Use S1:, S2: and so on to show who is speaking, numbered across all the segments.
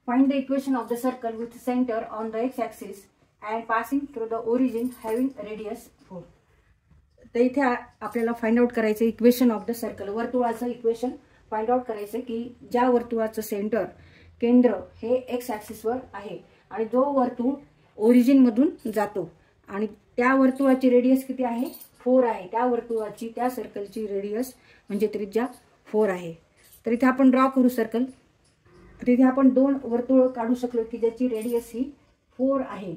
S1: Find the equation of the circle with center on the x-axis and passing through the origin having radius 4. तर इथे आपल्याला find out करायचं equation of the circle, वर्तुळाचं equation find out करायचं की ज्या वर्तुळाचं centre केंद्र हे x ॲक्सिसवर आहे आणि जो वर्तुळ ओरिजिन मधून जातो आणि त्या वर्तुळाची रेडियस किती आहे 4 आहे. त्या वर्तुळाची त्या सर्कलची रेडियस म्हणजे त्रिज्या 4 आहे. तर इथे आपण ड्रॉ करू सर्कल. तर इथे आपण दोन वर्तुळ काढू शकलो की ज्याची रेडियस ही 4 आहे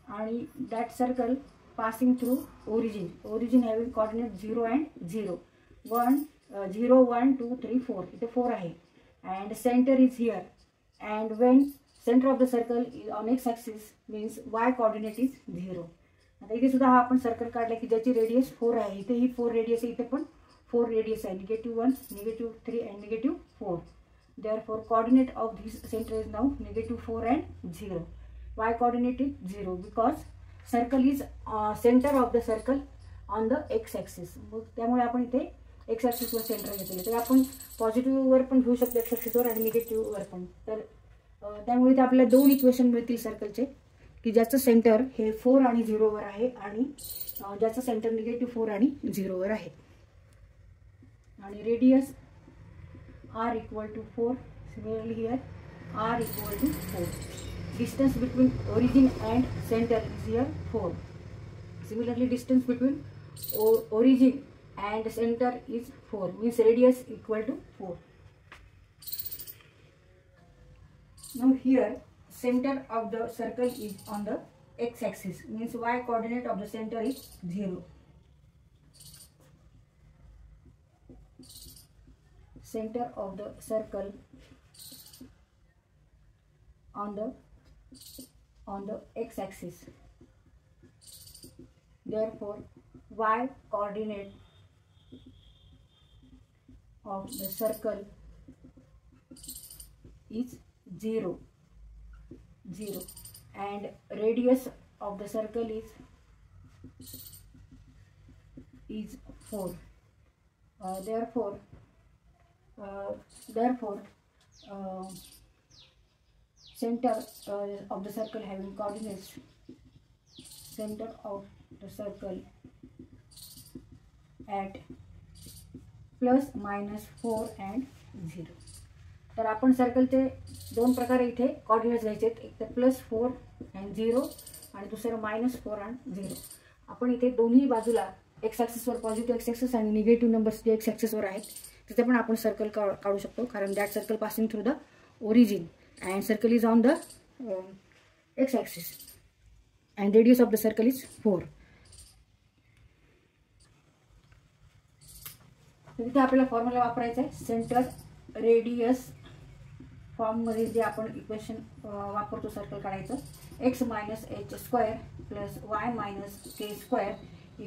S1: आणि that circle passing through origin having coordinate 0 and 0 1 0 1 2 3 4 इथे 4 आहे and center is here and when center of the circle is on x axis means y coordinate is 0. आता इथे सुद्धा हा आपण सर्कल काढला की ज्याची रेडियस 4 आहे. इथे ही 4 रेडियस आहे, इथे पण 4 रेडियस आहे, -1 -3 and -4. therefore coordinate of this center is now -4 and 0. y coordinate is 0 because circle is centre of the circle on the x axis. मग त्यामुळे आपण इथे एक्स ॲक्सिसवर सेंटर घेतलेलं. तर आपण पॉझिटिव्हवर पण घेऊ शकतो एक्स ॲक्सिसवर आणि निगेटिव्हवर पण. तर त्यामुळे इथे आपल्याला दोन इक्वेशन मिळतील सर्कलचे की ज्याचं सेंटर हे 4 आणि 0वर आहे आणि ज्याचं सेंटर -4 आणि 0वर आहे. आणि radius r = 4. Similarly here r = 4. Distance between origin and center is here 4. Similarly, distance between origin and center is 4. Means radius equal to 4. Now here center of the circle is on the x-axis. Means y coordinate of the center is 0. Center of the circle on the x-axis. Therefore, y coordinate of the circle is 0, and radius of the circle is 4. Therefore, center of the circle having coordinates center of the circle at +-4 and 0. तर आपण सर्कलचे दोन प्रकारे इथे coordinates घ्यायचे आहेत, एक तर +4 and 0 आणि दुसरं -4 and 0. आपण इथे दोन्ही बाजूला एक्स ॲक्सिसवर पॉझिटिव्ह एक्स ॲक्सिस आणि निगेटिव्ह नंबर्स जे एक्स ॲक्सिसवर आहेत तिथे पण आपण सर्कल काढू शकतो कारण that circle passing through the origin and circle is on the x-axis and radius of the circle is 4. तर इथे आपल्याला फॉर्म्युला वापरायचा आहे सेंटर रेडियस फॉर्म मध्ये जे आपण इक्वेशन वापरतो सर्कल काढायचं x - h² + y - k² =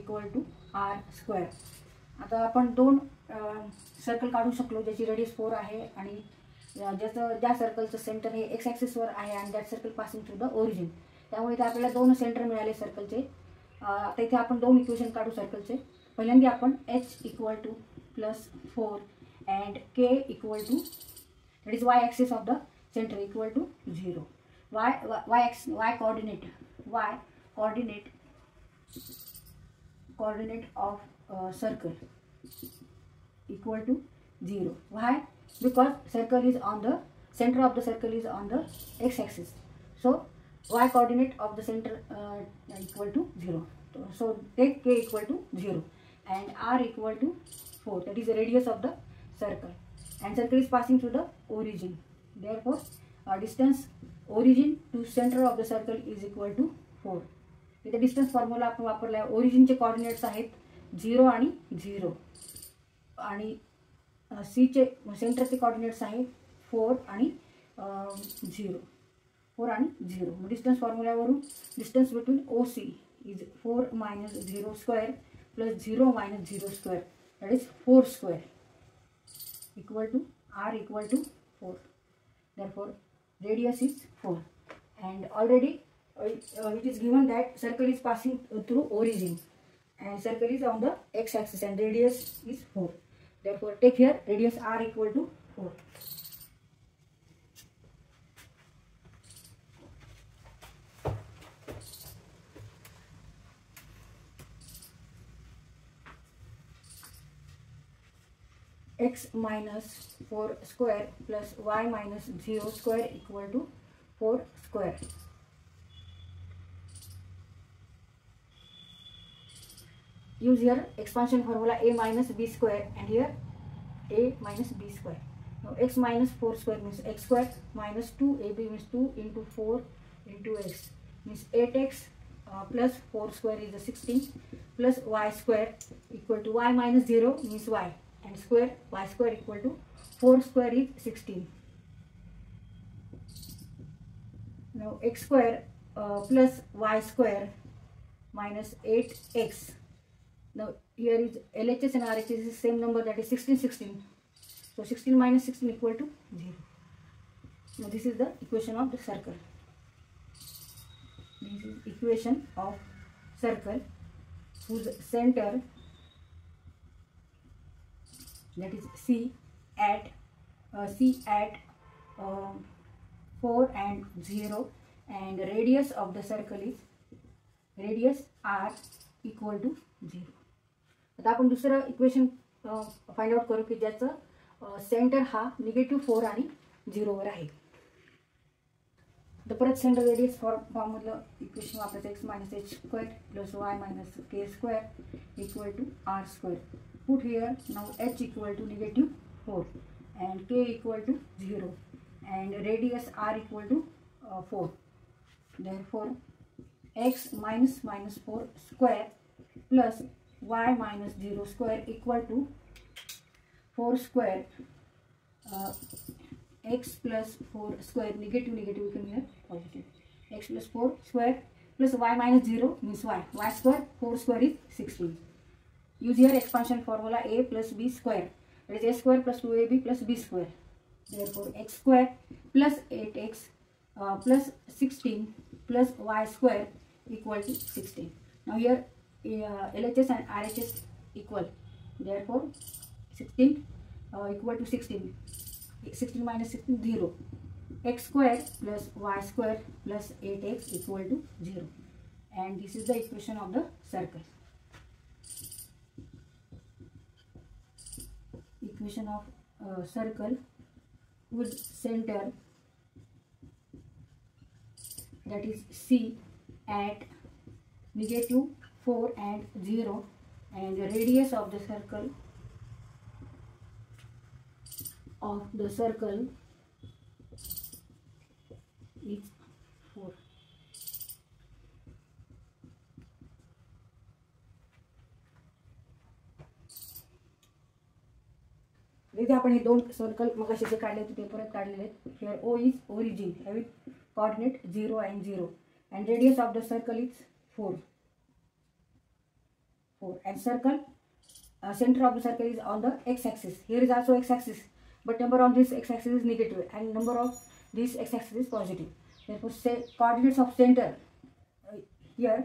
S1: r². आता आपण दोन सर्कल काढू शकलो ज्याची रेडियस 4 आहे आणि ज्या सर्कलचं सेंटर हे एक्स ॲक्सिसवर आहे आणि that circle passing through the origin. त्यामुळे इथे आपल्याला दोन सेंटर मिळाले सर्कलचे. आता इथे आपण दोन इक्वेशन काढू सर्कलचे. पहिल्यांदा आपण h = +4 and k = that is y axis of the center = 0. y coordinate of circle equal to 0. Why? Because circle is on the center of the circle is on the x-axis, so y coordinate of the center equal to 0. So take k = 0 and r = 4. That is the radius of the circle, and circle is passing through the origin. Therefore, distance origin to center of the circle is equal to 4. इथे distance formula आपण वापरला आहे. ओरिजिनचे coordinates आहेत 0 आणि 0 आणि सी चे सेंटरचे coordinates आहेत 4 आणि 0. मग डिस्टन्स फॉर्म्युल्यावरून distance between OC is 4 - 0² + 0 - 0² that is 4² equal to r = 4. Therefore, radius is 4 and already it is given that circle is passing through origin and circle is on the x-axis and radius is 4. Therefore, take here radius r = 4. x minus 4 square plus y minus 0 square equal to 4 square. Use here expansion formula a minus b square and here a minus b square. Now x minus 4 square means x square minus 2ab means 2 into 4 into x means 8x plus 4 square is 16 plus y square equal to y minus 0 means y and square y square equal to 4 square is 16. Now x square plus y square minus 8x. Now here is LHS and RHS is the same number, that is 16 16. So 16 minus 16 equal to 0. Now this is the equation of the circle. This is equation of circle whose center, that is C at 4 and 0 and radius of the circle is radius r equal to 0. आता आपण दुसरं equation find out करू की ज्याचं centre हा -4 आणि 0 वर आहे. तर परत सेंटर रेडियस फॉर्म मधलं इक्वेशन वापरायचं x minus h square plus y minus k square equal to r square. Put here now h equal to -4 and k equal to 0 and radius r equal to 4. Therefore x minus 4 square plus y minus 0 square equal to 4 square x plus 4 square negative we can here positive x plus 4 square plus y minus 0 means y square 4 square is 16. Use here expansion formula a plus b square, that is a square plus 2ab plus b square. Therefore x square plus 8x plus 16 plus y square equal to 16. Now here LHS and RHS equal, therefore 16 equal to 16. 16 minus 16 0. X square plus y square plus 8x equal to 0 and this is the equation of the circle. Equation of circle whose center, that is C at -4 and 0 and the radius of the circle is 4. इथे आपण हे दोन circle मगाशी जे काढले होते ते परत काढलेले आहेत. Here O is origin having coordinate 0 and 0 and radius of the circle is 4 and circle center of the circle is on the x-axis. Here is also x-axis, but number on this x-axis is negative and number of this x-axis is positive. Therefore say coordinates of center here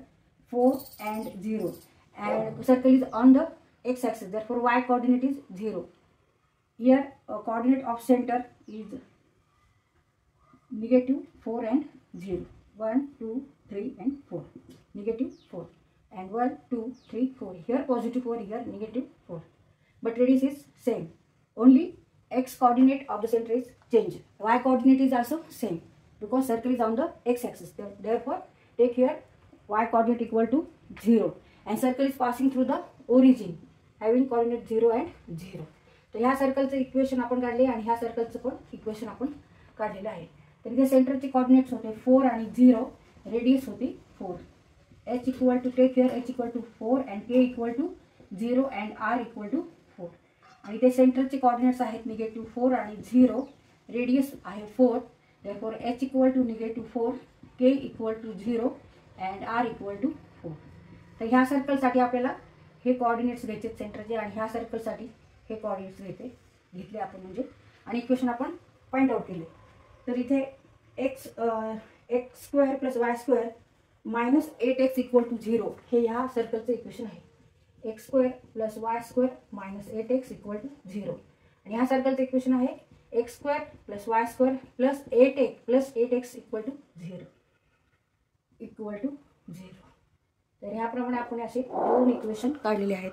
S1: 4 and 0 and circle is on the x-axis, therefore y coordinate is 0. Here coordinate of center is -4 and 0. 1 2 3 and 4. -4 and 1 2 3 4. Here positive 4, here -4, but radius is same. Only x coordinate of the center is changed. Y coordinate is also same because circle is on the x-axis. Therefore take here y coordinate equal to 0 and circle is passing through the origin having coordinate 0 and 0. तर ह्या सर्कलचं equation आपण काढले आणि ह्या सर्कलचं पण equation आपण काढलेलं आहे. तर इथे सेंटरचे कोऑर्डिनेट्स होते 4 आणि 0, रेडियस होती 4. h equal to take here h equal to 4 and k equal to 0 and r equal to 4. आणि इथे सेंटरचे कोऑर्डिनेट्स आहेत -4 आणि 0, रेडियस आहे 4. therefore h equal to -4, k equal to 0 and r equal to 4. तर ह्या सर्कलसाठी आपल्याला हे कोऑर्डिनेट्स घ्यायचे सेंटरचे आणि ह्या सर्कलसाठी हे कोऑर्डिनेट्स घेतले आपण म्हणजे आणि इक्वेशन आपण फाइंड आउट केले. तर इथे x square plus y square minus 8x equal to 0 हे ह्या सर्कलचं इक्वेशन आहे. x square plus y square minus 8x equal to 0 आणि ह्या सर्कलचं इक्वेशन आहे x square plus y square plus 8x equal to 0 तर ह्याप्रमाणे आपण असे दोन इक्वेशन काढलेले आहेत.